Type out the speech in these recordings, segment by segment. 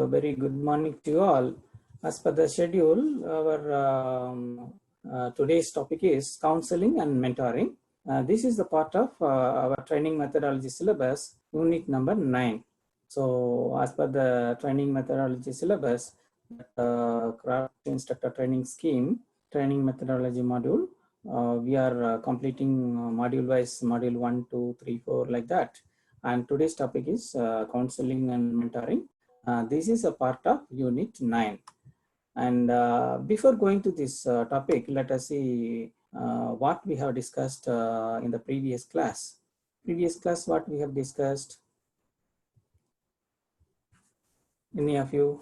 very good morning to you all. As per the schedule, our today's topic is counseling and mentoring. This is the part of our training methodology syllabus, unit number 9. So as per the training methodology syllabus, craft instructor training scheme, training methodology module, we are completing module wise, module 1, 2, 3, 4 like that. And today's topic is counseling and mentoring. This is a part of unit 9. And before going to this topic, let us see what we have discussed in the previous class. Previous class, what we have discussed? Any of you?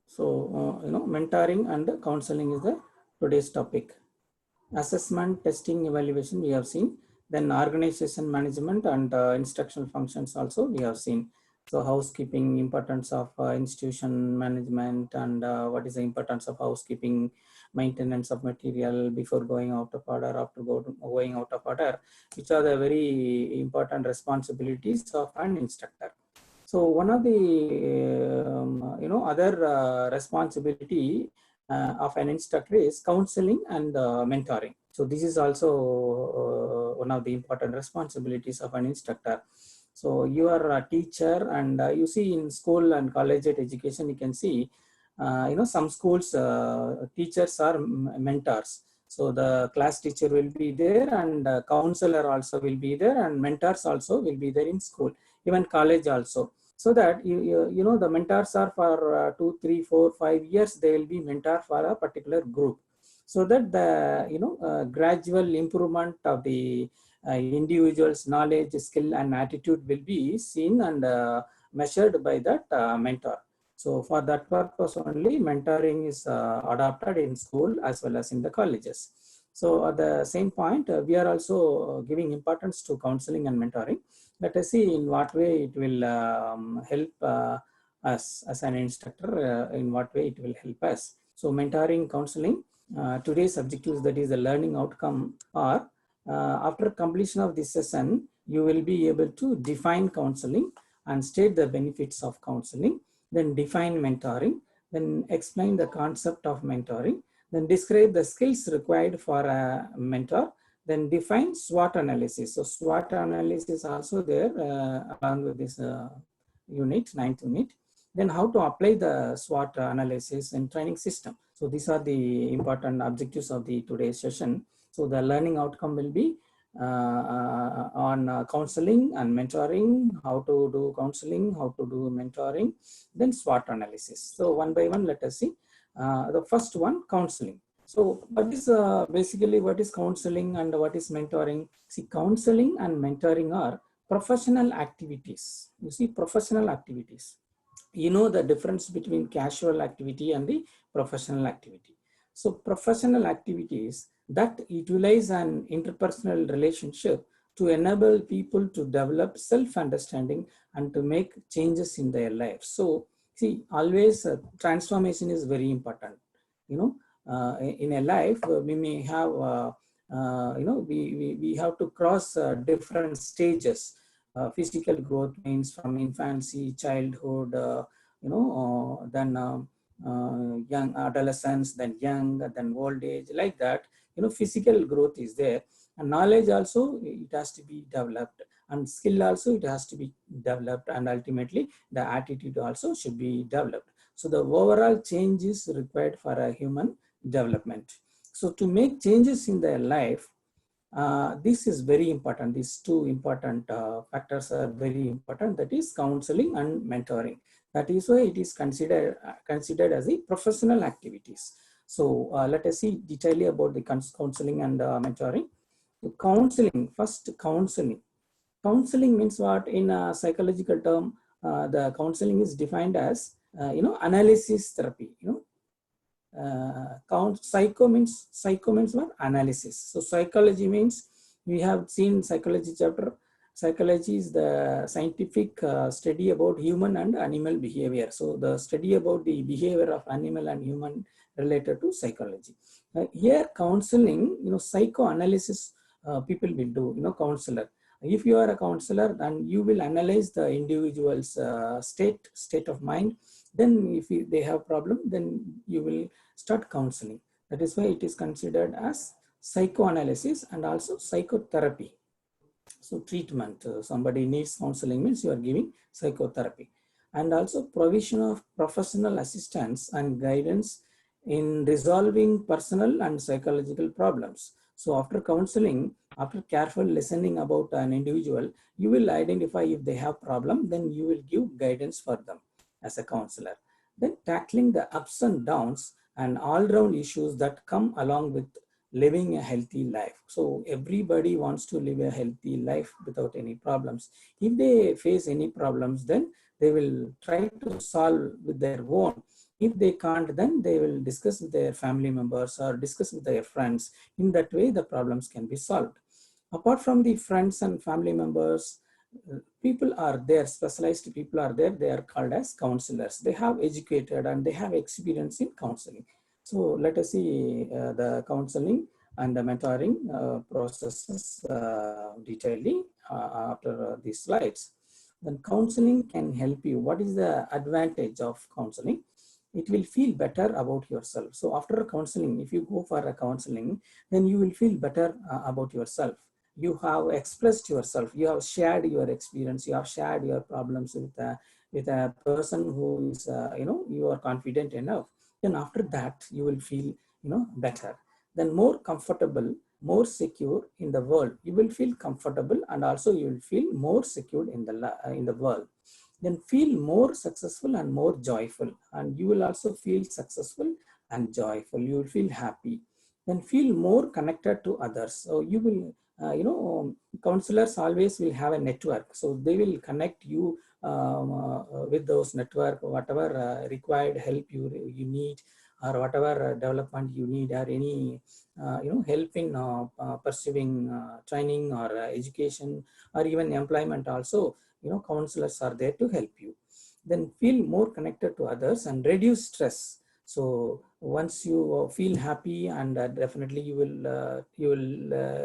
So, mentoring and counseling is the today's topic. Assessment, testing, evaluation we have seen. Then organization management and instructional functions also we have seen. So housekeeping, importance of institution management, and what is the importance of housekeeping, maintenance of material before going out of order, after going out of order, which are the very important responsibilities of an instructor. So one of the other responsibility of an instructor is counseling and mentoring. So this is also one of the important responsibilities of an instructor. So you are a teacher, and you see in school and collegiate education, you can see, some schools teachers are mentors. So the class teacher will be there, and counselor also will be there, and mentors also will be there in school, even college also. So that the mentors are for 2, 3, 4, 5 years, they will be mentor for a particular group, so that the gradual improvement of the individual's knowledge, skill, and attitude will be seen and measured by that mentor. So for that purpose only, mentoring is adopted in school as well as in the colleges. So at the same point, we are also giving importance to counseling and mentoring. Let us see in what way it will help us as an instructor, in what way it will help us. So mentoring, counseling, today's objectives, that is the learning outcome, are after completion of this session, you will be able to define counseling and state the benefits of counseling, then define mentoring, then explain the concept of mentoring, then describe the skills required for a mentor, then define SWOT analysis. So SWOT analysis also there along with this unit, 9th unit. Then how to apply the SWOT analysis in training system. So these are the important objectives of the today's session. So the learning outcome will be on counseling and mentoring, how to do counseling, how to do mentoring, then SWOT analysis. So one by one, let us see. The first one, counseling. So what is basically what is counseling and what is mentoring? See, counseling and mentoring are professional activities. You see, professional activities. You know the difference between casual activity and the professional activity. So professional activities that utilize an interpersonal relationship to enable people to develop self-understanding and to make changes in their lives. So see, always transformation is very important. In a life, we may have, we have to cross different stages. Physical growth means from infancy, childhood, then young adolescence, then young, then old age, like that. Physical growth is there, and knowledge also, it has to be developed, and skill also, it has to be developed, and ultimately the attitude also should be developed. So the overall change is required for a human development. So to make changes in their life, this is very important. These two important factors are very important. That is counseling and mentoring. That is why it is considered as a professional activities. So let us see detailedly about the counseling and mentoring. Counseling, first counseling. Counseling means what? In a psychological term, the counseling is defined as analysis therapy. Psycho means what? Analysis. So psychology means, we have seen psychology chapter. Psychology is the scientific study about human and animal behavior. So the study about the behavior of animal and human related to psychology. Here counseling, psychoanalysis people will do, counselor. If you are a counselor, then you will analyze the individual's state of mind. Then if they have problem, then you will start counseling. That is why it is considered as psychoanalysis and also psychotherapy. So treatment, somebody needs counseling means you are giving psychotherapy. And also provision of professional assistance and guidance in resolving personal and psychological problems. So after counseling, after careful listening about an individual, you will identify if they have problem, then you will give guidance for them as a counselor. Then tackling the ups and downs and all-round issues that come along with living a healthy life. So everybody wants to live a healthy life without any problems. If they face any problems, then they will try to solve with their own. If they can't, then they will discuss with their family members or discuss with their friends. In that way, the problems can be solved. Apart from the friends and family members, people are there, specialized people are there, they are called as counselors. They have educated and they have experience in counseling. So let us see the counseling and the mentoring processes detailedly after these slides. Then counseling can help you. What is the advantage of counseling? It will feel better about yourself. So after counseling, if you go for a counseling, then you will feel better about yourself. You have expressed yourself, you have shared your experience, you have shared your problems with a person who is, you are confident enough. Then after that, you will feel, better. Then more comfortable, more secure in the world. You will feel comfortable and also you will feel more secure in the world. Then feel more successful and more joyful. And you will also feel successful and joyful. You will feel happy. Then feel more connected to others. So you will, counselors always will have a network. So they will connect you with those network, whatever required help you need, or whatever development you need, or any help in pursuing training or education or even employment also, counselors are there to help you. Then feel more connected to others and reduce stress. So once you feel happy, and definitely you will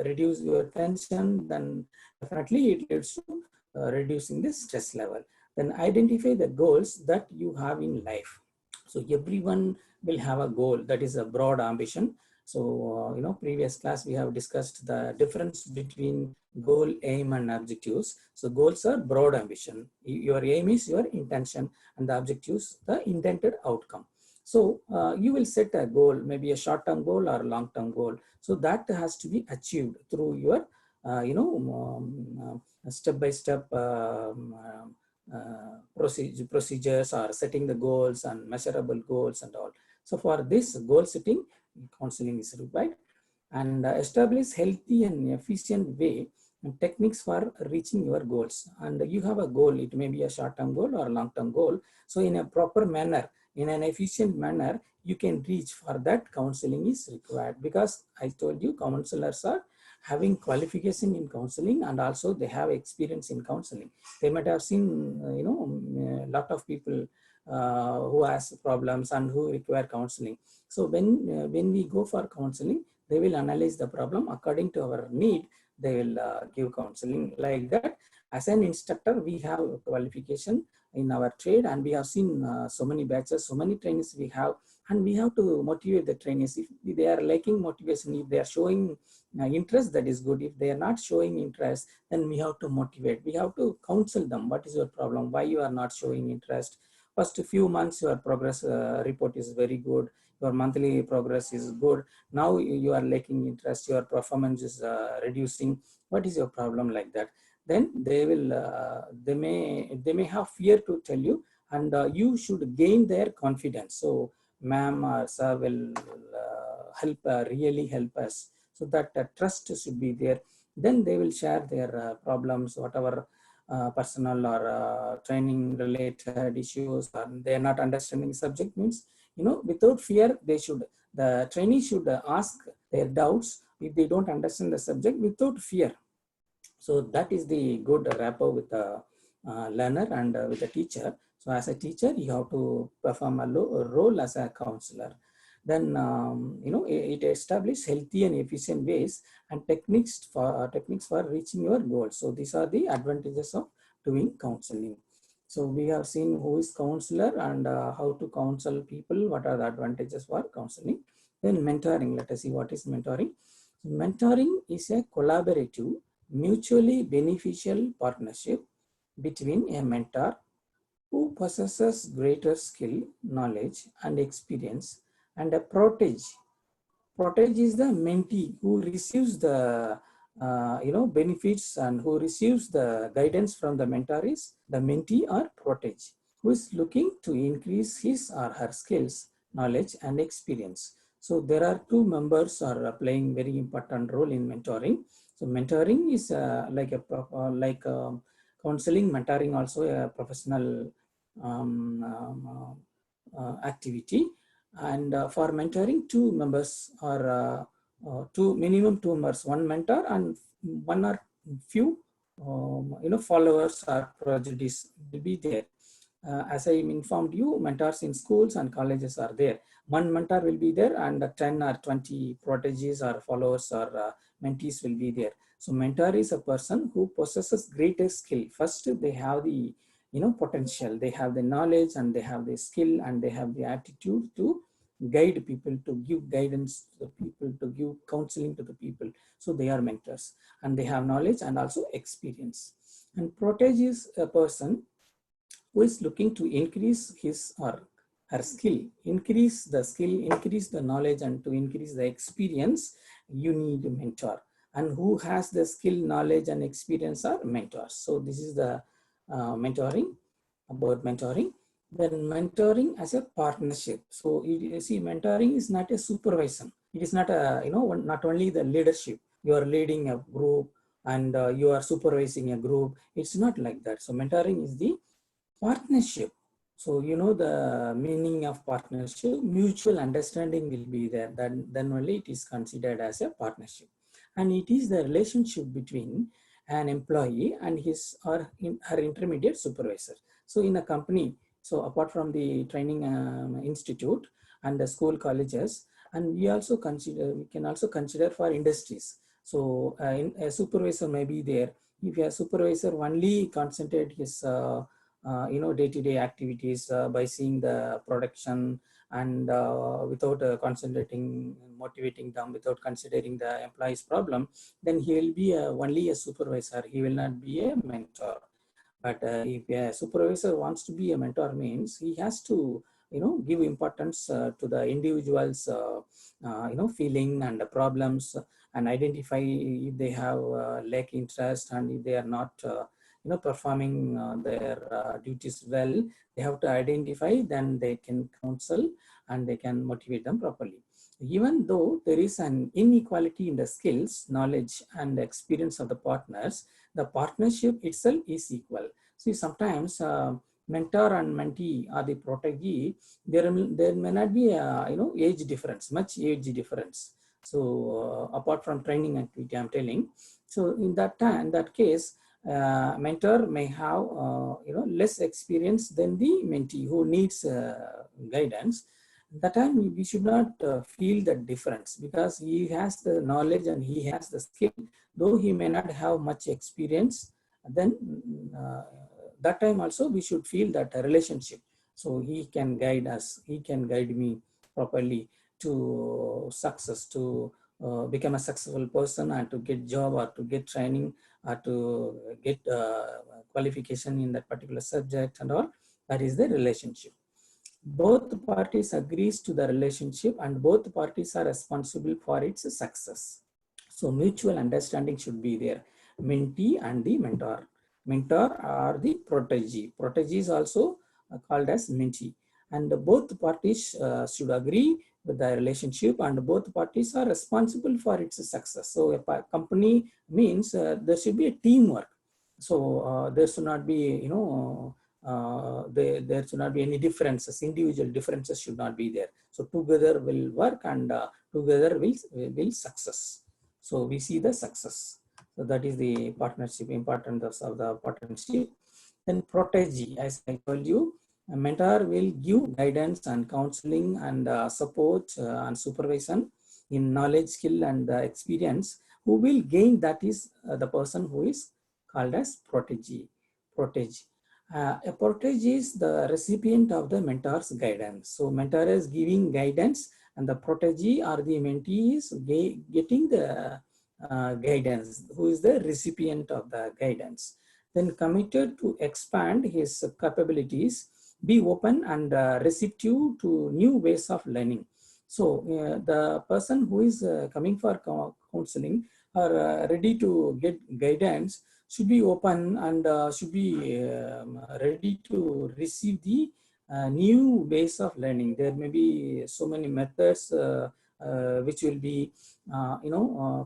reduce your tension, then definitely it leads to reducing the stress level. Then identify the goals that you have in life. So everyone will have a goal, that is a broad ambition. So, previous class we have discussed the difference between goal, aim, and objectives. So goals are broad ambition. Your aim is your intention, and the objectives, the intended outcome. So you will set a goal, maybe a short-term goal or long-term goal. So that has to be achieved through your, step-by-step procedures, or setting the goals and measurable goals and all. So for this goal setting, counseling is required. And establish healthy and efficient way and techniques for reaching your goals. And you have a goal, it may be a short-term goal or long-term goal. So in a proper manner, in an efficient manner, you can reach. For that, counseling is required, because I told you counselors are having qualification in counseling, and also they have experience in counseling. They might have seen, a lot of people who has problems and who require counseling. So when we go for counseling, they will analyze the problem according to our need. They will give counseling like that. As an instructor, we have qualification in our trade, and we have seen so many batches, so many trainees we have, and we have to motivate the trainees. If they are lacking motivation, if they are showing interest, that is good. If they are not showing interest, then we have to motivate. We have to counsel them. What is your problem? Why you are not showing interest? First few months, your progress report is very good. Your monthly progress is good. Now you are lacking interest. Your performance is reducing. What is your problem? Like that. Then they will, they may have fear to tell you, and you should gain their confidence. So ma'am or sir will help, really help us. So that trust should be there. Then they will share their problems, whatever personal or training related issues, and they are not understanding subject means, without fear, the trainee should ask their doubts if they don't understand the subject without fear. So that is the good rapport with the learner and with the teacher. So as a teacher, you have to perform a role as a counselor. then it establishes healthy and efficient ways and techniques for reaching your goals. So these are the advantages of doing counseling. So we have seen who is counselor and how to counsel people, what are the advantages for counseling. Then mentoring, let us see what is mentoring. Mentoring is a collaborative, mutually beneficial partnership between a mentor who possesses greater skill, knowledge, and experience, and a protege. Protege is the mentee who receives the benefits and who receives the guidance from the mentor is the mentee or protege, who is looking to increase his or her skills, knowledge, and experience. So there are two members are playing very important role in mentoring. So mentoring is counseling, mentoring also a professional activity. And for mentoring, two members or minimum two members, one mentor and one or few followers or proteges will be there. As I informed you, mentors in schools and colleges are there. One mentor will be there and 10 or 20 proteges or followers or mentees will be there. So mentor is a person who possesses greater skill. First, they have the potential, they have the knowledge and they have the skill and they have the attitude to guide people, to give guidance to the people, to give counseling to the people. So they are mentors and they have knowledge and also experience. And protege is a person who is looking to increase his or her skill, increase the knowledge, and to increase the experience, you need a mentor. And who has the skill, knowledge, and experience are mentors. So this is the mentoring, about mentoring. Then mentoring as a partnership. So you see, mentoring is not a supervision. It is not a, not only the leadership. You are leading a group and you are supervising a group. It's not like that. So mentoring is the partnership. So the meaning of partnership, mutual understanding will be there. Then only it is considered as a partnership. And it is the relationship between an employee and his or her intermediate supervisor. So in a company, so apart from the training institute and the school colleges, and we can also consider for industries. So a supervisor may be there. If a supervisor only concentrate his day-to-day activities by seeing the production and without concentrating, motivating them, without considering the employee's problem, then he will be only a supervisor. He will not be a mentor. But if a supervisor wants to be a mentor, means he has to give importance to the individual's feeling and the problems, and identify if they have lack interest and if they are not performing their duties well. They have to identify, then they can counsel and they can motivate them properly. Even though there is an inequality in the skills, knowledge, and experience of the partners, the partnership itself is equal. See, sometimes mentor and mentee or the protégé, there may not be a age difference, much age difference. So apart from training activity, I'm telling. So in that case, mentor may have less experience than the mentee who needs guidance. That time we should not feel the difference, because he has the knowledge and he has the skill, though he may not have much experience. Then that time also we should feel that relationship. So he can guide us, he can guide me properly to success, to become a successful person and to get job or to get training or to get qualification in that particular subject and all. That is the relationship. Both parties agrees to the relationship and both parties are responsible for its success. So mutual understanding should be there. Mentee and the mentor. Mentor or the protégé. Protégé is also called as mentee. And both parties should agree with the relationship and both parties are responsible for its success. So a company means there should be a teamwork. So there should not be, there should not be any differences. Individual differences should not be there. So together will work and together will success. So we see the success. So that is the partnership, importance of the partnership. Then protégé, as I told you, A mentor will give guidance and counseling and support and supervision in knowledge, skill, and experience. Who will gain that is the person who is called as protégé. Protégé. A protégé is the recipient of the mentor's guidance. So mentor is giving guidance, and the protégé or the mentee is getting the guidance, who is the recipient of the guidance. Then committed to expand his capabilities, be open and receptive to new ways of learning. So the person who is coming for counseling or ready to get guidance should be open and should be ready to receive the new ways of learning. There may be so many methods which will be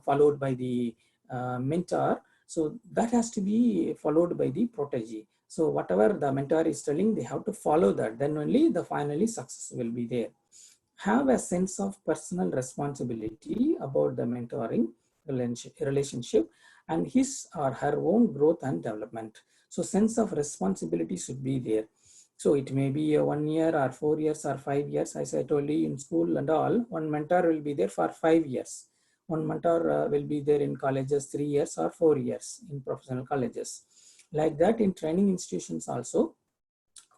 followed by the mentor. So that has to be followed by the protégé. So whatever the mentor is telling, they have to follow that. Then only the finally success will be there. Have a sense of personal responsibility about the mentoring relationship and his or her own growth and development. So sense of responsibility should be there. So it may be a 1 year or 4 years or 5 years. As I told you, in school and all, one mentor will be there for 5 years. One mentor will be there in colleges 3 years or 4 years in professional colleges. Like that in training institutions also,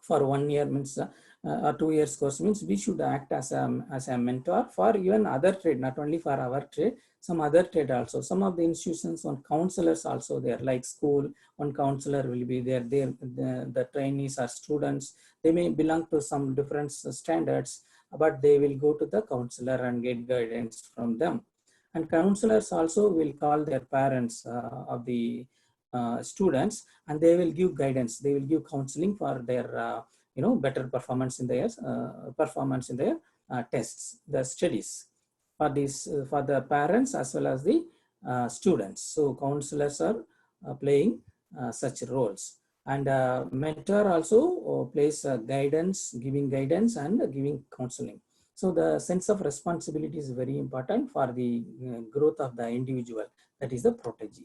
for 1 year means or 2 years course means we should act as a mentor for even other trade, not only for our trade, some other trade also. Some of the institutions on counselors also there, like school, one counselor will be there. The trainees or students, they may belong to some different standards, but they will go to the counselor and get guidance from them. And counselors also will call their parents of the students, and they will give guidance. They will give counseling for their better performance in their tests, the studies, for this for the parents as well as the students. So counselors are playing such roles, and mentor also plays guidance, giving guidance and giving counseling. So the sense of responsibility is very important for the growth of the individual, that is the protégé.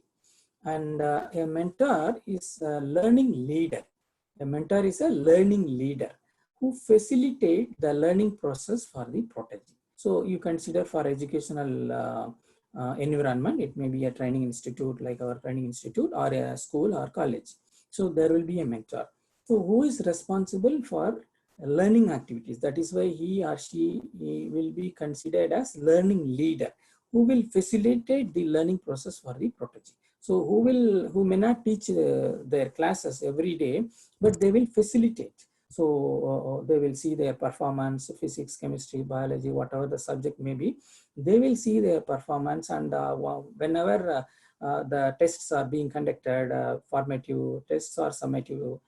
And a mentor is a learning leader. A mentor is a learning leader who facilitate the learning process for the protégé. So you consider for educational environment, it may be a training institute like our training institute, or a school or college. So there will be a mentor. So who is responsible for learning activities? That is why he or she will be considered as learning leader, who will facilitate the learning process for the protégé. So who may not teach their classes every day, but they will facilitate. So they will see their performance, physics, chemistry, biology, whatever the subject may be, they will see their performance. And whenever the tests are being conducted, formative tests or summative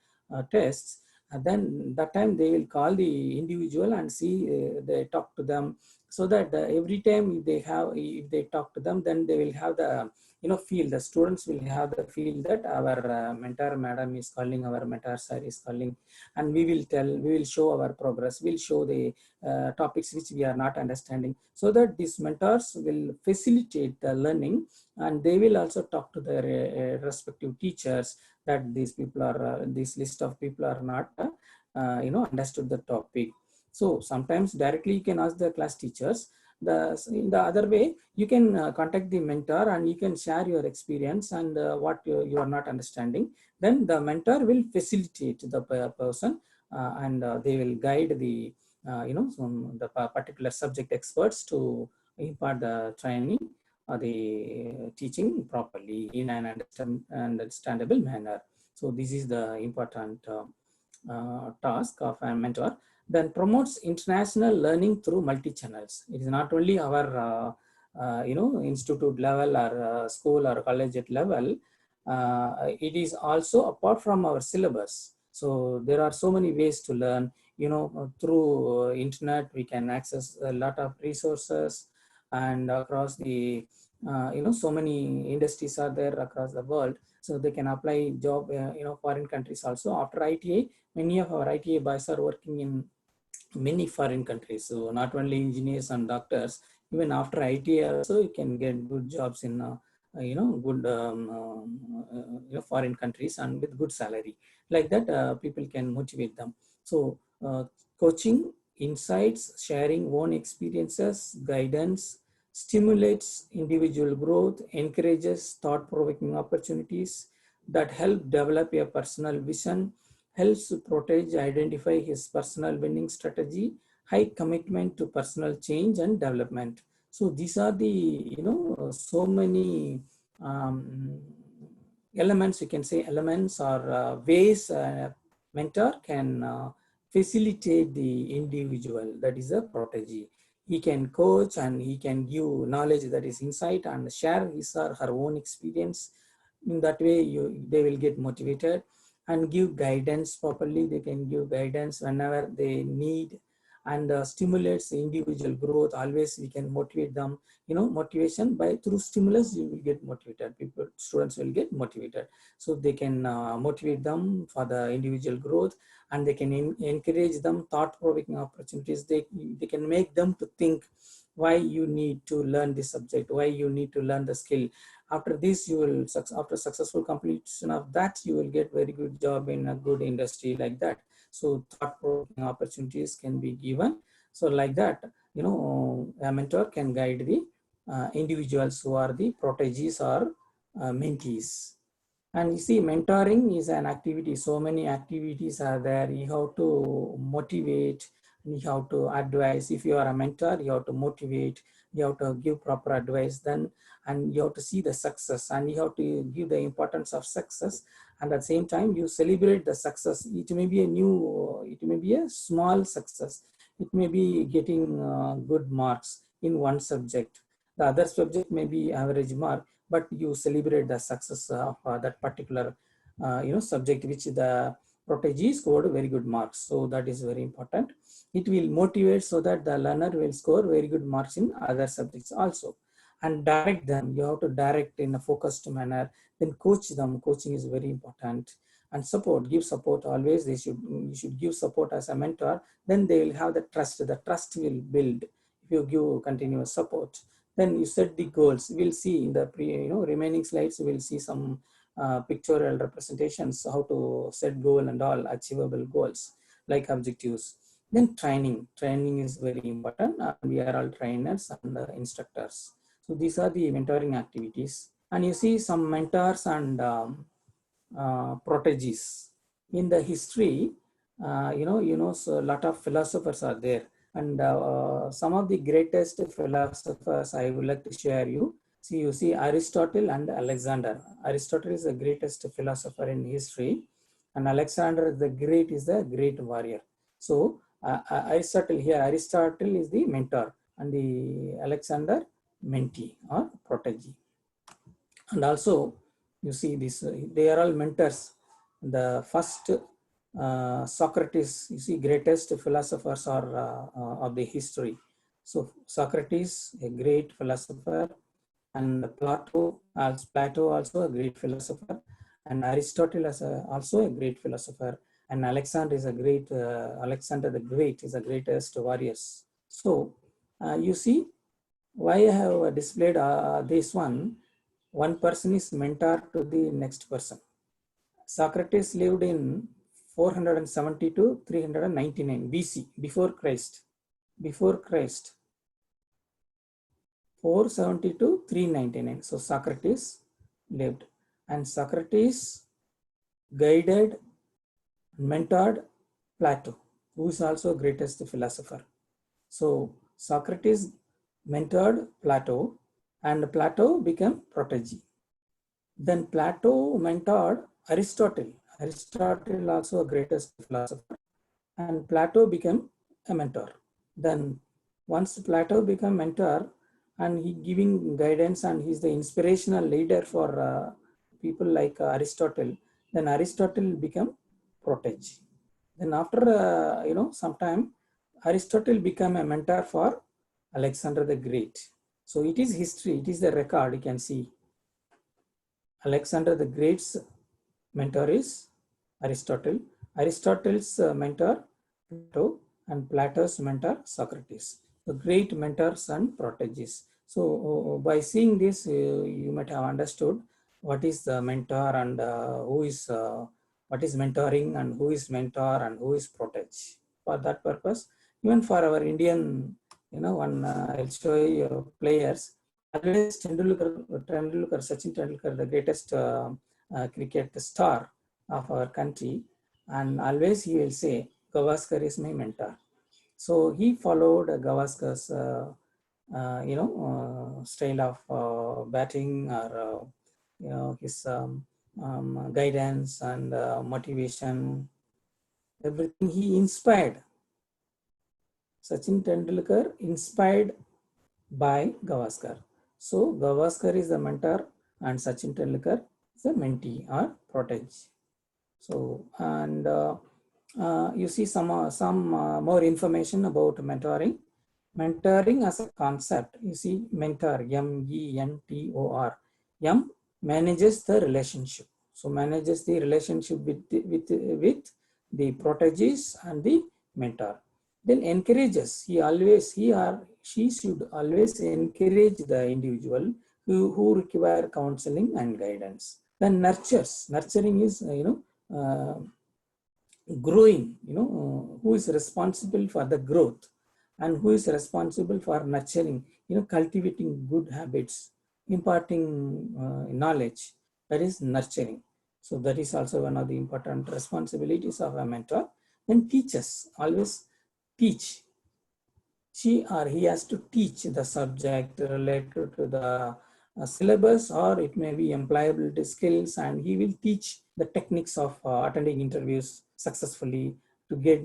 tests, then that time they will call the individual and see, they talk to them, so that every time if they talk to them, then they will have the feel, the students will have the feel that our mentor madam is calling, our mentor sir is calling, and we will show our progress, we'll show the topics which we are not understanding, so that these mentors will facilitate the learning, and they will also talk to their respective teachers that these people are, this list of people are not understood the topic. So sometimes directly you can ask the class teachers. In the other way, you can contact the mentor and you can share your experience and what you are not understanding. Then the mentor will facilitate the person and they will guide the the particular subject experts to impart the training or the teaching properly in an understandable manner. So this is the important task of a mentor. Then promotes international learning through multi-channels. It is not only our institute level or school or college level. It is also apart from our syllabus. So there are so many ways to learn. Through internet we can access a lot of resources, and across the so many industries are there across the world. So they can apply job foreign countries also. After ITA, many of our ITA boys are working in many foreign countries. So not only engineers and doctors, even after ITA also you can get good jobs in good foreign countries and with good salary. Like that, people can motivate them. So coaching, insights, sharing own experiences, guidance, stimulates individual growth, encourages thought-provoking opportunities that help develop a personal vision, helps Protégé identify his personal winning strategy, high commitment to personal change and development. So these are the, so many elements, you can say elements or ways mentor can facilitate the individual, that is a protege. He can coach and he can give knowledge, that is insight, and share his or her own experience. In that way, they will get motivated and give guidance properly. They can give guidance whenever they need, and stimulates the individual growth. Always we can motivate them. Motivation by through stimulus, you will get motivated. Students will get motivated. So they can motivate them for the individual growth, and they can encourage them thought-provoking opportunities. They can make them to think why you need to learn this subject, why you need to learn the skill. After this, you will, after successful completion of that, you will get very good job in a good industry, like that. So thought-provoking opportunities can be given. So like that, a mentor can guide the individuals who are the proteges or mentees. And you see, mentoring is an activity. So many activities are there. You have to motivate, you have to advise. If you are a mentor, you have to motivate, you have to give proper advice, then, and you have to see the success, and you have to give the importance of success. And at the same time, you celebrate the success. It may be it may be a small success. It may be getting good marks in one subject. The other subject may be average mark, but you celebrate the success of that particular subject which the protege scored very good marks. So that is very important. It will motivate so that the learner will score very good marks in other subjects also. And direct them. You have to direct in a focused manner. Then coach them. Coaching is very important. And support, give support always. You should give support as a mentor. Then they will have the trust. The trust will build if you give continuous support. Then you set the goals. We'll see in the remaining slides. We'll see some pictorial representations, how to set goal and all achievable goals like objectives. Then training. Training is very important. We are all trainers and instructors. So these are the mentoring activities. And you see some mentors and proteges in the history. So a lot of philosophers are there. And some of the greatest philosophers I would like to share you. See, you see Aristotle and Alexander. Aristotle is the greatest philosopher in history, and Alexander the Great is the great warrior. So Aristotle is the mentor, and the Alexander mentee or protege. And also, you see this, they are all mentors. The first Socrates, you see, greatest philosophers are of the history. So Socrates, a great philosopher, and Plato also a great philosopher, and Aristotle is also a great philosopher, and Alexander the Great is the greatest warriors. So you see why I have displayed this one. One person is mentor to the next person. Socrates lived in 470 to 399 BC, before Christ. Before Christ, 470 to 399. So Socrates lived, and Socrates guided, mentored Plato, who is also greatest philosopher. So Socrates mentored Plato, and Plato became protege. Then Plato mentored Aristotle. Aristotle also a greatest philosopher, and Plato became a mentor. Then once Plato became mentor, and he giving guidance, and he's the inspirational leader for people like Aristotle, then Aristotle became protege. Then after some time, Aristotle became a mentor for Alexander the Great. So it is history, it is the record. You can see Alexander the Great's mentor is Aristotle, Aristotle's mentor Plato, and Plato's mentor Socrates. The great mentors and proteges. So by seeing this, you might have understood what is the mentor and what what is mentoring and who is mentor and who is protege. For that purpose, even for our Indian, I'll show you players. Always Sachin Tendulkar, the greatest cricket star of our country, and always he will say, Gavaskar is my mentor. So he followed Gavaskar's, style of batting, or his guidance and motivation, everything he inspired. Sachin Tendulkar inspired by Gavaskar. So Gavaskar is the mentor and Sachin Tendulkar is the mentee or protege. So, and you see some more information about mentoring. Mentoring as a concept, you see mentor, M-E-N-T-O-R. M manages the relationship. So manages the relationship with the proteges and the mentor. Then encourages, he or she should always encourage the individual who require counseling and guidance. Then nurtures, nurturing is, growing, who is responsible for the growth and who is responsible for nurturing, cultivating good habits, imparting knowledge, that is nurturing. So that is also one of the important responsibilities of a mentor. Then teachers, always teach. She or he has to teach the subject related to the syllabus, or it may be employability skills, and he will teach the techniques of attending interviews successfully to get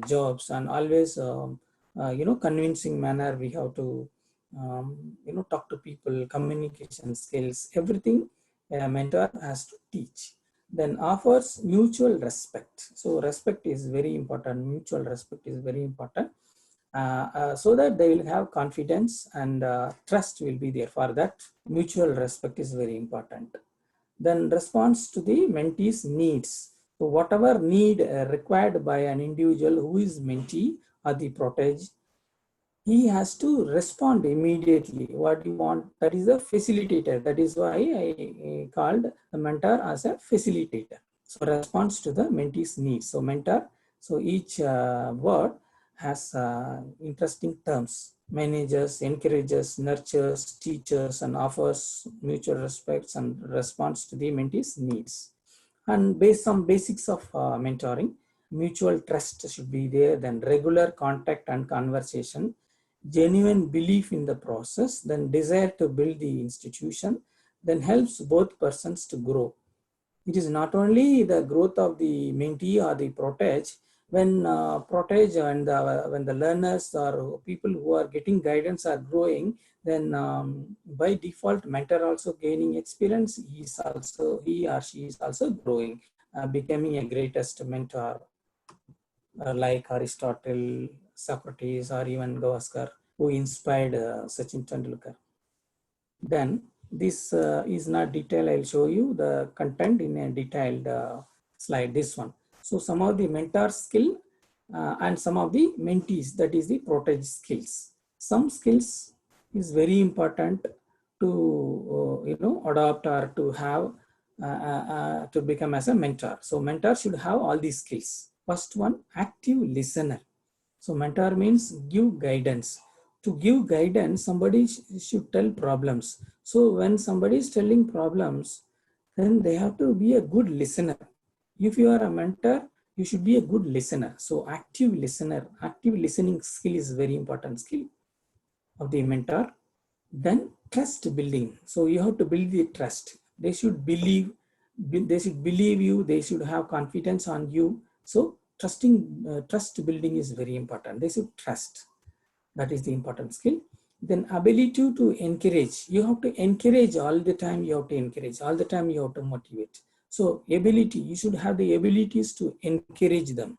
jobs, and always convincing manner we have to talk to people, communication skills, everything a mentor has to teach. Then offers mutual respect. So respect is very important, mutual respect is very important. So that they will have confidence and trust will be there. For that, mutual respect is very important. Then response to the mentee's needs. So whatever need required by an individual who is mentee or the protege, he has to respond immediately. What you want, that is a facilitator. That is why I called the mentor as a facilitator. So response to the mentee's needs. So mentor, so each word has interesting terms. Manages, encourages, nurtures, teaches, and offers mutual respects and response to the mentee's needs. And based on basics of mentoring, mutual trust should be there, then regular contact and conversation, genuine belief in the process, then desire to build the institution, then helps both persons to grow. It is not only the growth of the mentee or the protege. When protege and when the learners or people who are getting guidance are growing, then by default mentor also gaining experience. He or she is also growing, becoming a greatest mentor like Aristotle, Socrates, or even Gavaskar, who inspired Sachin Tendulkar. Then this is not detailed. I'll show you the content in a detailed slide, this one. So some of the mentor skill and some of the mentees, that is the protege skills. Some skills is very important to adopt or to have to become as a mentor. So mentor should have all these skills. First one, active listener. So mentor means give guidance. To give guidance, somebody should tell problems. So when somebody is telling problems, then they have to be a good listener. If you are a mentor, you should be a good listener. So active listener, active listening skill is very important skill of the mentor. Then trust building. So you have to build the trust. They should believe you. They should have confidence on you. So trust building is very important. They should trust. That is the important skill. Then ability to encourage. You have to encourage all the time. You have to encourage all the time. You have to motivate. So ability, you should have the abilities to encourage them.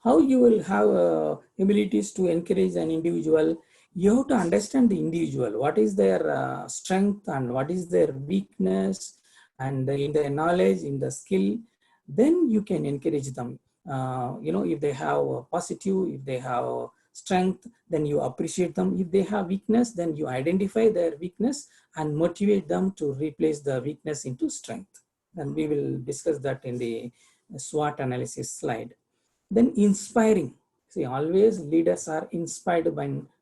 How you will have abilities to encourage an individual? You have to understand the individual. What is their strength and what is their weakness, and in their knowledge, in the skill. Then you can encourage them. If they have positive, if they have strength, then you appreciate them. If they have weakness, then you identify their weakness and motivate them to replace the weakness into strength. And we will discuss that in the SWOT analysis slide. Then inspiring. See, always leaders are inspired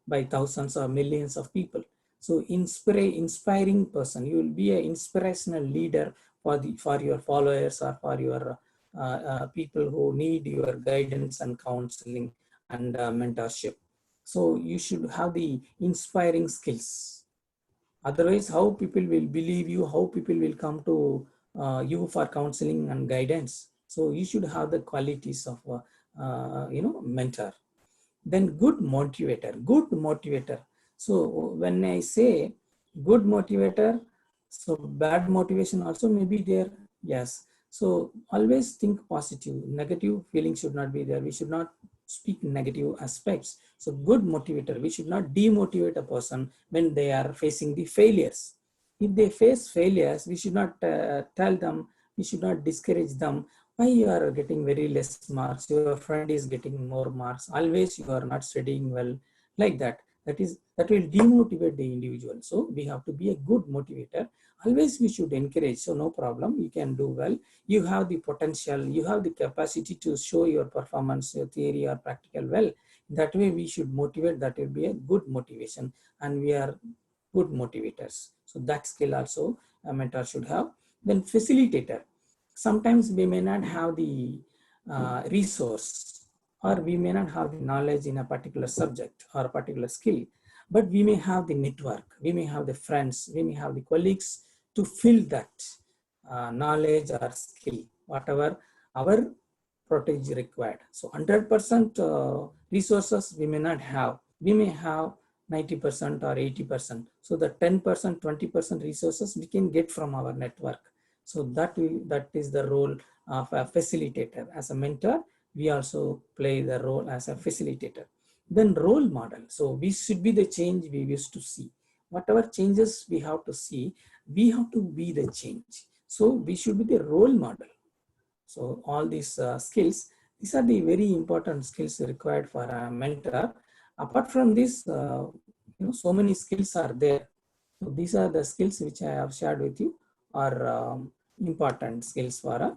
by thousands or millions of people. So inspiring person, you will be an inspirational leader for your followers or for your people who need your guidance and counseling and mentorship. So you should have the inspiring skills. Otherwise, how people will believe you, how people will come to you for counseling and guidance. So you should have the qualities of mentor. Then good motivator. So when I say good motivator, so bad motivation also may be there. Yes. So always think positive. Negative feelings should not be there. We should not speak negative aspects. So good motivator. We should not demotivate a person when they are facing the failures. If they face failures, we should not tell them, we should not discourage them. Why you are getting very less marks? Your friend is getting more marks. Always you are not studying well, like that. That will demotivate the individual. So we have to be a good motivator. Always we should encourage. So no problem, you can do well. You have the potential, you have the capacity to show your performance, your theory or practical well. That way we should motivate. That will be a good motivation, and we are good motivators. So that skill also a mentor should have. Then facilitator. Sometimes we may not have the resource, or we may not have the knowledge in a particular subject or a particular skill, but we may have the network, we may have the friends, we may have the colleagues to fill that knowledge or skill, whatever our Protégé required. So 100% resources we may not have. We may have 90% or 80%. So the 10%, 20% resources we can get from our network. So that is the role of a facilitator. As a mentor, we also play the role as a facilitator. Then role model. So we should be the change we wish to see. Whatever changes we have to see, we have to be the change. So we should be the role model. So all these skills, these are the very important skills required for a mentor. Apart from this, so many skills are there. So these are the skills which I have shared with you are important skills for a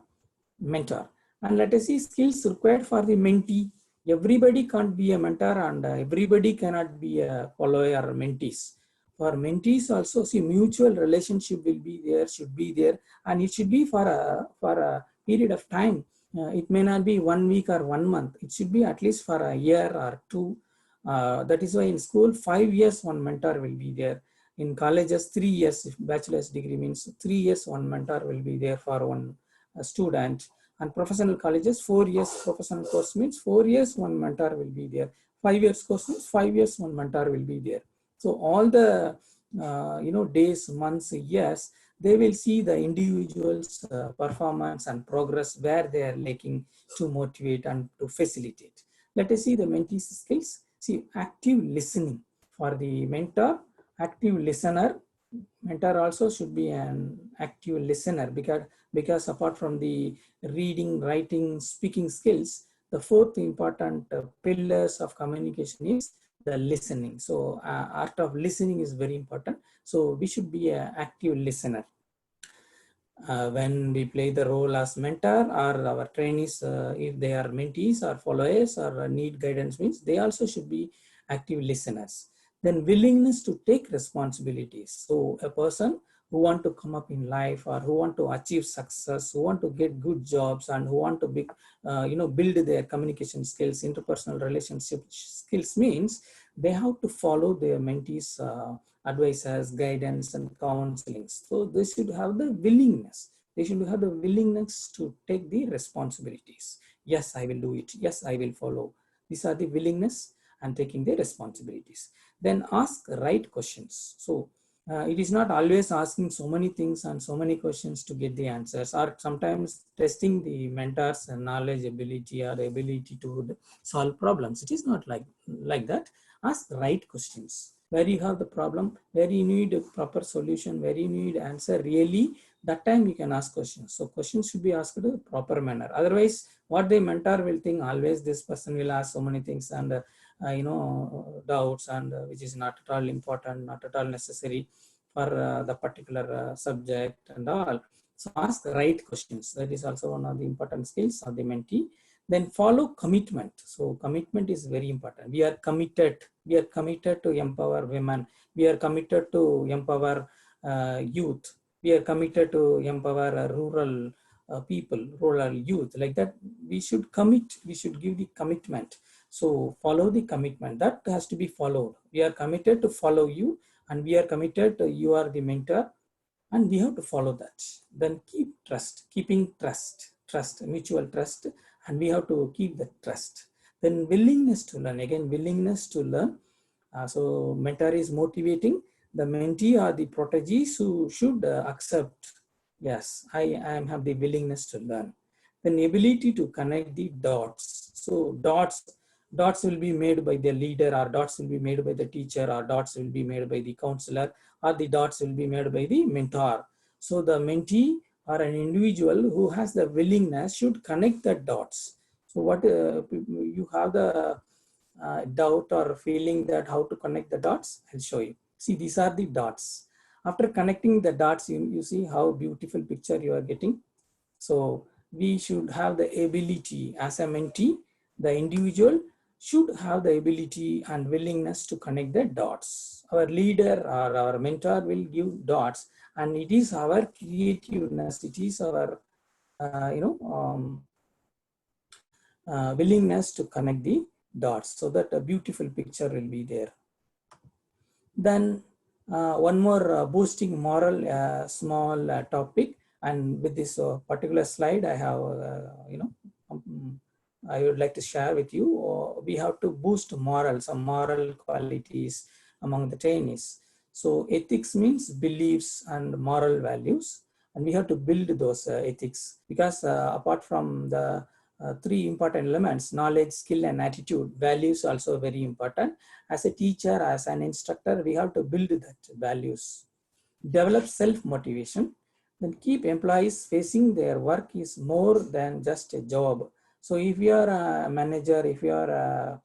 mentor. And let us see skills required for the mentee. Everybody can't be a mentor, and everybody cannot be a follower or mentees. For mentees also, see, mutual relationship will be there, should be there, and it should be for a period of time. It may not be 1 week or 1 month. It should be at least for a year or two. That is why in school, 5 years one mentor will be there. In colleges, 3 years. If bachelor's degree means 3 years one mentor will be there for one student. And professional colleges, 4 years professional course means 4 years one mentor will be there. 5 years course means 5 years one mentor will be there. So all the days, months, years, they will see the individual's performance and progress where they are lacking to motivate and to facilitate. Let us see the mentee's skills. See, active listening for the mentor, active listener. Mentor also should be an active listener, because apart from the reading, writing, speaking skills, the fourth important pillars of communication is the listening. So art of listening is very important. So we should be an active listener. When we play the role as mentor, or our trainees, if they are mentees or followers or need guidance, means they also should be active listeners. Then willingness to take responsibilities. So a person who want to come up in life, or who want to achieve success, who want to get good jobs, and who want to build their communication skills, interpersonal relationship skills, means they have to follow their mentees advices, guidance, and counseling. So they should have the willingness. They should have the willingness to take the responsibilities. Yes, I will do it. Yes, I will follow. These are the willingness and taking the responsibilities. Then ask right questions. So it is not always asking so many things and so many questions to get the answers, or sometimes testing the mentor's knowledge, ability, or ability to solve problems. It is not like that. Ask right questions. Where you have the problem, where you need a proper solution, where you need answer really, that time you can ask questions. So questions should be asked in a proper manner. Otherwise, what the mentor will think, always this person will ask so many things and doubts, and which is not at all important, not at all necessary for the particular subject and all. So ask the right questions. That is also one of the important skills of the mentee. Then follow commitment. So commitment is very important. We are committed. We are committed to empower women. We are committed to empower youth. We are committed to empower rural people, rural youth. Like that, we should commit. We should give the commitment. So follow the commitment. That has to be followed. We are committed to follow you, and we are committed to you are the mentor, and we have to follow that. Then keep trust, keeping trust, mutual trust, and we have to keep the trust. Then willingness to learn, again willingness to learn. So mentor is motivating the mentee or the protegees who should accept, yes, I have the willingness to learn. Then ability to connect the dots. So dots will be made by the leader, or dots will be made by the teacher, or dots will be made by the counselor, or the dots will be made by the mentor. So the mentee or an individual who has the willingness should connect the dots. So what you have the doubt or feeling that how to connect the dots, I'll show you. See, these are the dots. After connecting the dots, you see how beautiful picture you are getting. So we should have the ability as a mentee, the individual should have the ability and willingness to connect the dots. Our leader or our mentor will give dots, and it is our creativeness, it is our willingness to connect the dots, so that a beautiful picture will be there. Then one more boosting moral small topic, and with this particular slide I have I would like to share with you. We have to boost moral, some moral qualities among the trainees. So ethics means beliefs and moral values, and we have to build those ethics, because apart from the three important elements, knowledge, skill, and attitude, values also very important. As a teacher, as an instructor, we have to build that values. Develop self-motivation. Then keep employees facing their work is more than just a job. So if you are a manager, if you are a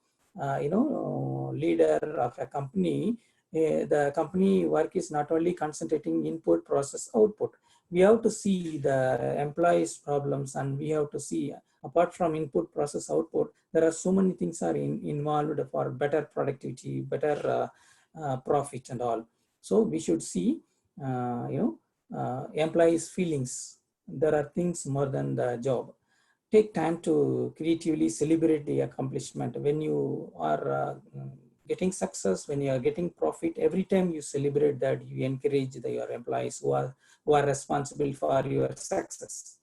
leader of a company, the company work is not only concentrating input, process, output. We have to see the employees' problems, and we have to see, apart from input, process, output, there are so many things are involved for better productivity, better profit and all. So we should see, employees' feelings. There are things more than the job. Take time to creatively celebrate the accomplishment. When you are getting success, when you are getting profit, every time you celebrate that, you encourage your employees who are responsible for your success.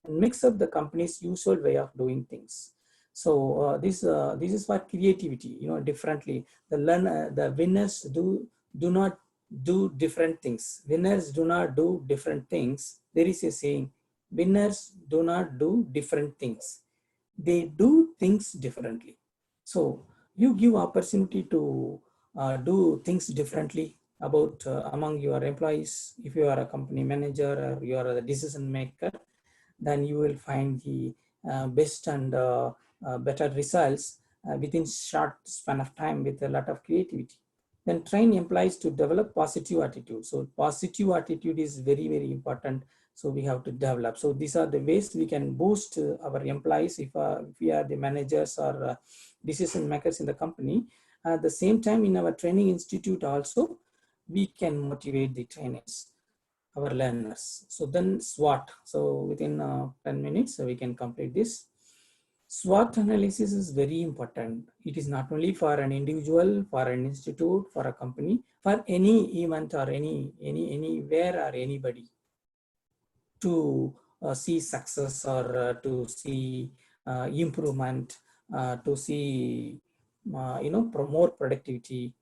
And mix up the company's usual way of doing things. So this is for creativity, differently. The winners do not do different things. Winners do not do different things. There is a saying, winners do not do different things. They do things differently. So you give opportunity to do things differently about among your employees. If you are a company manager or you are a decision maker, then you will find the best and better results within short span of time with a lot of creativity. Then train employees to develop positive attitude. So positive attitude is very, very important. So we have to develop. So these are the ways we can boost our employees if we are the managers or decision makers in the company. At the same time, in our training institute also, we can motivate the trainers, our learners. So then SWOT. So within 10 minutes, we can complete this. SWOT analysis is very important. It is not only for an individual, for an institute, for a company, for any event or anywhere or anybody to see success or to see improvement, to see more productivity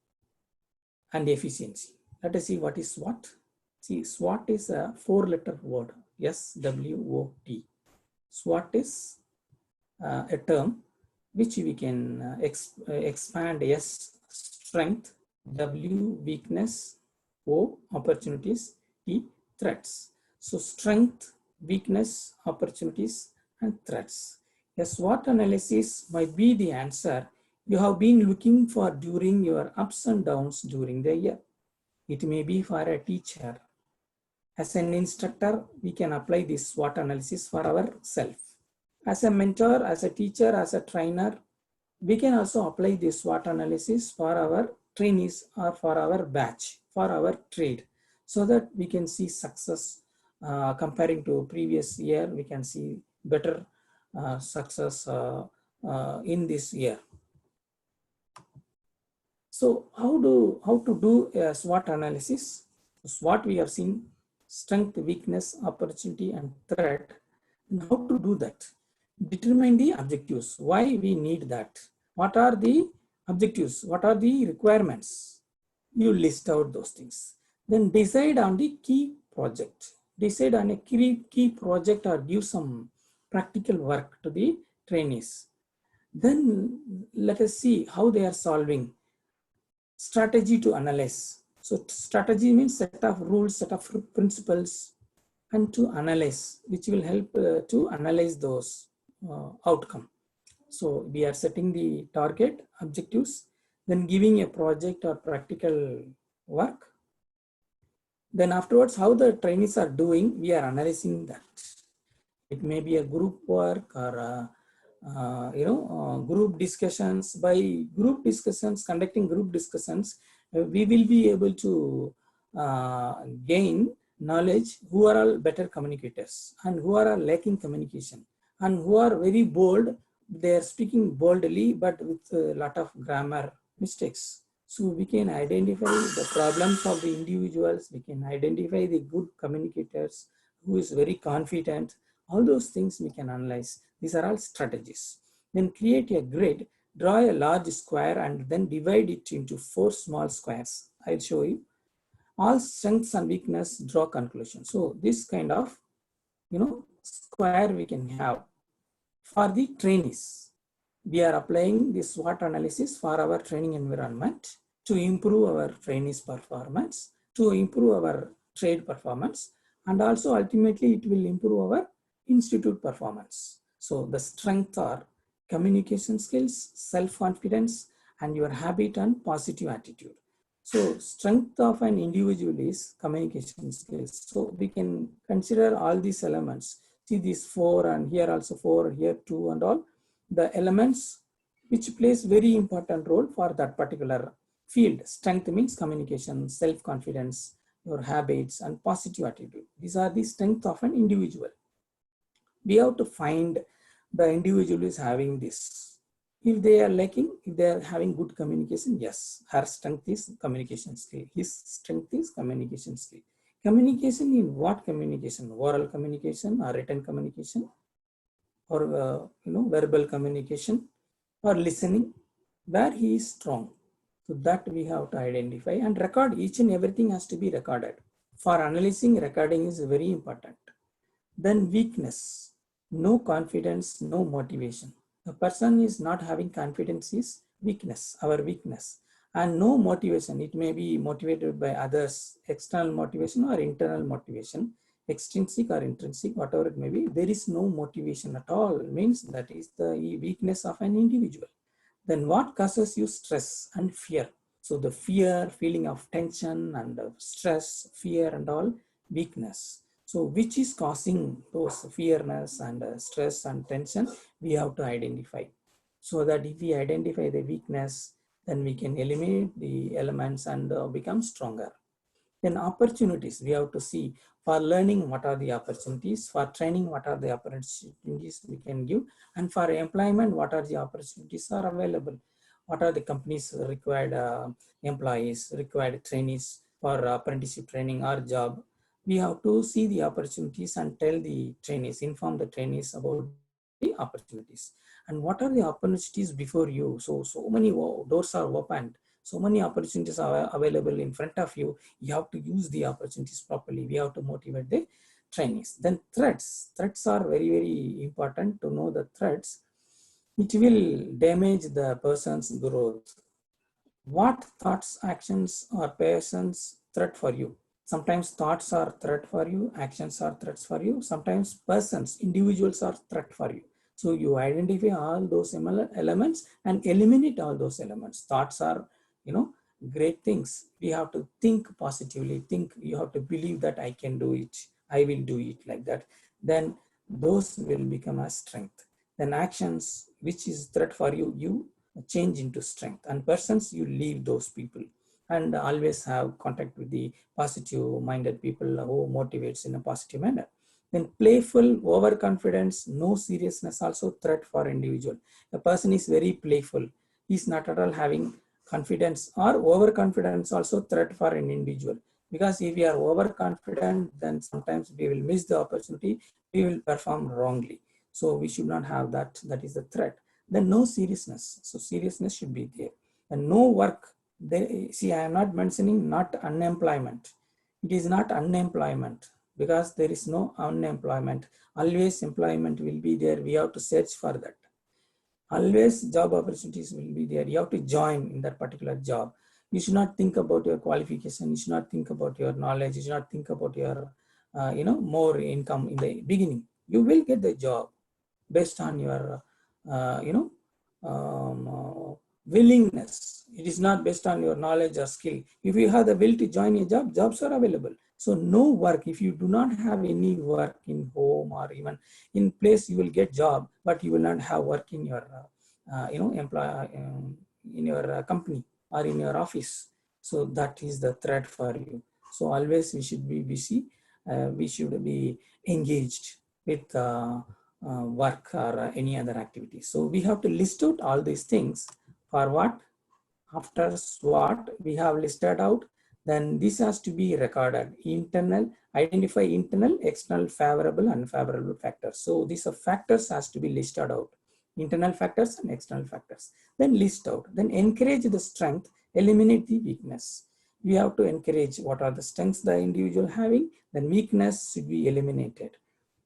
and efficiency. Let us see what is SWOT. See, SWOT is a 4-letter word, SWOT. SWOT is a term which we can expand. S, strength; W, weakness; O, opportunities; T, threats. So strength, weakness, opportunities, and threats. A SWOT analysis might be the answer you have been looking for during your ups and downs during the year. It may be for a teacher, As an instructor, we can apply this SWOT analysis for ourselves. As a mentor, as a teacher, as a trainer, we can also apply this SWOT analysis for our trainees or for our batch, for our trade, so that we can see success comparing to previous year. We can see better success in this year. So how to do a SWOT analysis? SWOT we have seen: strength, weakness, opportunity, and threat. And how to do that? Determine the objectives. Why we need that? What are the objectives? What are the requirements? You list out those things. Then decide on the key project. Decide on a key project or give some practical work to the trainees. Then let us see how they are solving. Strategy to analyze. So strategy means set of rules, set of principles, and to analyze, which will help to analyze those outcome. So we are setting the target, objectives, then giving a project or practical work. Then afterwards, how the trainees are doing, we are analyzing that. It may be a group work or group discussions. By group discussions, conducting group discussions, we will be able to gain knowledge who are all better communicators and who are all lacking communication, and who are very bold. They are speaking boldly but with a lot of grammar mistakes. So we can identify the problems of the individuals. We can identify the good communicators who is very confident. All those things we can analyze. These are all strategies. Then create a grid, draw a large square, and then divide it into 4 small squares. I'll show you. All strengths and weakness, draw conclusion. So this kind of square we can have for the trainees. We are applying this SWOT analysis for our training environment to improve our trainees' performance, to improve our trade performance, and also ultimately it will improve our institute performance. So the strengths are communication skills, self-confidence, and your habit and positive attitude. So strength of an individual is communication skills. So we can consider all these elements. See these 4, and here also 4, here 2, and all the elements which plays very important role for that particular field. Strength means communication, self-confidence, your habits, and positive attitude. These are the strength of an individual. We have to find the individual is having this. If they are lacking, if they are having good communication, yes, her strength is communication skill. His strength is communication skill. Communication in what communication? Oral communication or written communication, or verbal communication, or listening, where he is strong. So that we have to identify and record. Each and everything has to be recorded. For analyzing, recording is very important. Then weakness. No confidence, no motivation. The person is not having confidence is weakness, our weakness. And no motivation. It may be motivated by others, external motivation or internal motivation, extrinsic or intrinsic, whatever it may be. There is no motivation at all. It means that is the weakness of an individual. Then what causes you stress and fear? So the fear, feeling of tension and stress, fear and all, weakness. So which is causing those fearness and stress and tension, we have to identify. So that if we identify the weakness, then we can eliminate the elements and become stronger. Then opportunities, we have to see for learning what are the opportunities, for training what are the opportunities we can give, and for employment what are the opportunities are available. What are the companies required employees, required trainees for apprenticeship training or job. We have to see the opportunities and tell the trainees, inform the trainees about the opportunities. And what are the opportunities before you? So many doors are opened. So many opportunities are available in front of you. You have to use the opportunities properly. We have to motivate the trainees. Then threats. Threats are very, very important to know the threats. It will damage the person's growth. What thoughts, actions, or persons threat for you? Sometimes thoughts are threat for you, actions are threats for you. Sometimes persons, individuals are threat for you. So you identify all those elements and eliminate all those elements. Thoughts are, great things, we have to think positively, you have to believe that I can do it, I will do it, like that. Then those will become a strength. Then actions which is threat for you, you change into strength, and persons, you leave those people, and always have contact with the positive minded people who motivates in a positive manner. Then playful overconfidence, no seriousness, also threat for individual. A person is very playful, he's not at all having confidence, or overconfidence also threat for an individual. Because if we are overconfident, then sometimes we will miss the opportunity, we will perform wrongly. So we should not have that, that is the threat. Then no seriousness, so seriousness should be there. And no work, they, see, I am not mentioning not unemployment. It is not unemployment, because there is no unemployment. Always employment will be there. We have to search for that. Always job opportunities will be there. You have to join in that particular job. You should not think about your qualification. You should not think about your knowledge. You should not think about your, more income in the beginning. You will get the job based on your, willingness. It is not based on your knowledge or skill. If you have the will to join a job, jobs are available. So no work, if you do not have any work in home or even in place, you will get job, but you will not have work in your, in your company or in your office. So that is the threat for you. So always we should be busy. We should be engaged with work or any other activity. So we have to list out all these things for what? After SWOT, we have listed out, then this has to be recorded. Identify internal, external, favorable, unfavorable factors. So these are factors has to be listed out. Internal factors and external factors. Then list out. Then encourage the strength, eliminate the weakness. We have to encourage what are the strengths the individual having, then weakness should be eliminated.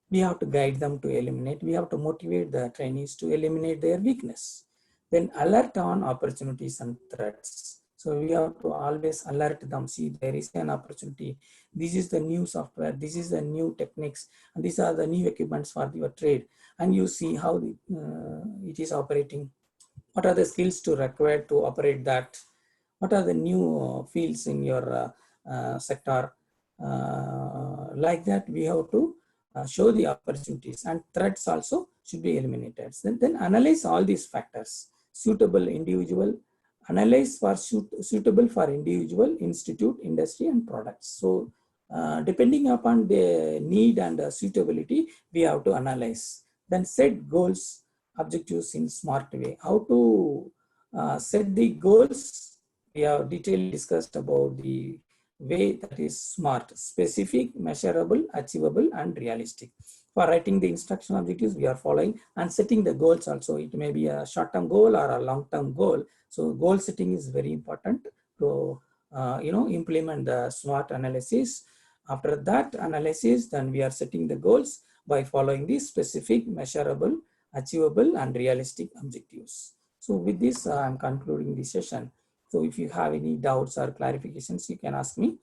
We have to guide them to eliminate. We have to motivate the trainees to eliminate their weakness. Then alert on opportunities and threats. So we have to always alert them. See, there is an opportunity. This is the new software. This is the new techniques. And these are the new equipments for your trade. And you see how it is operating. What are the skills to require to operate that? What are the new fields in your sector? Like that, we have to show the opportunities, and threats also should be eliminated. Then analyze all these factors. Suitable individual, analyze for suitable for individual, institute, industry, and products. So depending upon the need and suitability, we have to analyze. Then set goals, objectives in smart way. How to set the goals? We have detailedly discussed about the way that is smart: specific, measurable, achievable, and realistic. For writing the instruction objectives, we are following, and setting the goals also. It may be a short-term goal or a long-term goal. So goal setting is very important to implement the SWOT analysis. After that analysis, then we are setting the goals by following the specific, measurable, achievable, and realistic objectives. So with this, I'm concluding the session. So if you have any doubts or clarifications, you can ask me.